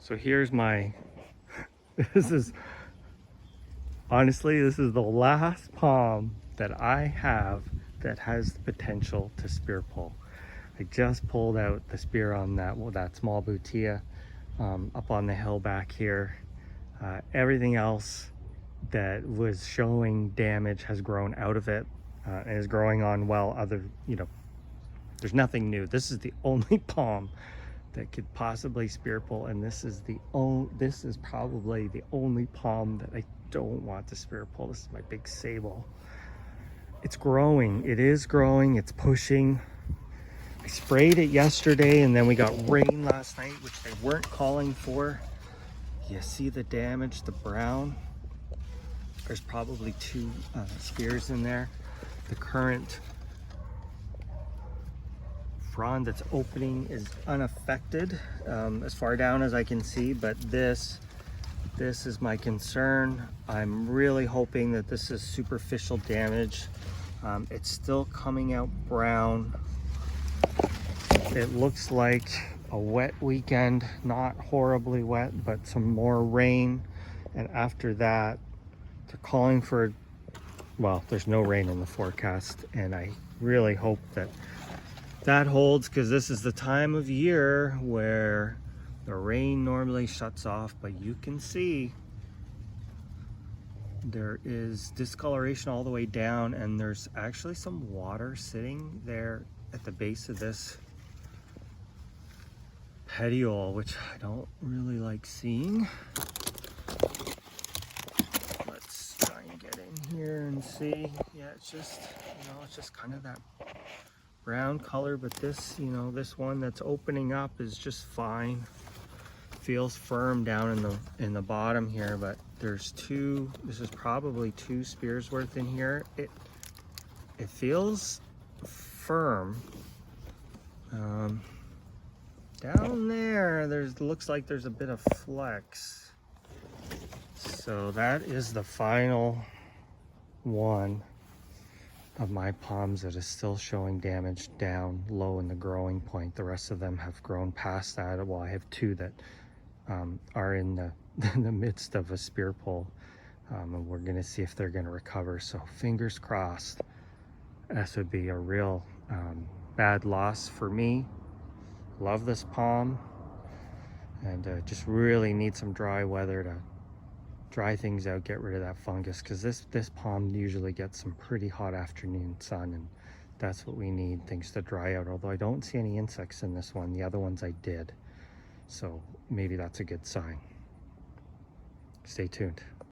So here's my, this is, honestly, this is the last palm that I have that has the potential to spear pull. I just pulled out the spear on that, well, that small Butia up on the hill back here. Everything else that was showing damage has grown out of it and is growing on well. Other, there's nothing new. This is the only palm that could possibly spear pull, and this is probably the only palm that I don't want to spear pull. This is my big sable. It's growing. It is growing. It's pushing. I sprayed it yesterday, and then we got rain last night, which they weren't calling for. You see the damage, the brown. There's probably two spears in there. The current frond that's opening is unaffected as far down as I can see, but this is my concern. I'm really hoping that this is superficial damage. It's still coming out brown. It looks like a wet weekend, not horribly wet, but some more rain. And after that, they're calling for, well, there's no rain in the forecast. And I really hope that holds, because this is the time of year where the rain normally shuts off. But you can see there is discoloration all the way down, and there's actually some water sitting there at the base of this petiole, which I don't really like seeing. Let's try and get in here and see. Yeah, it's just, it's just kind of that brown color, but this, this one that's opening up is just fine. Feels firm down in the bottom here, but there's two, this is probably 2 spears worth in here. It feels firm. Down there, looks like there's a bit of flex. So that is the final one of my palms that is still showing damage down low in the growing point. The rest of them have grown past that. Well, I have 2 that are in the midst of a spear pull, and we're gonna see if they're gonna recover. So fingers crossed. This would be a real bad loss for me. Love this palm, and just really need some dry weather to dry things out, get rid of that fungus, because this palm usually gets some pretty hot afternoon sun, and that's what we need, things to dry out. Although I don't see any insects in this one. The other ones I did, so maybe that's a good sign. Stay tuned.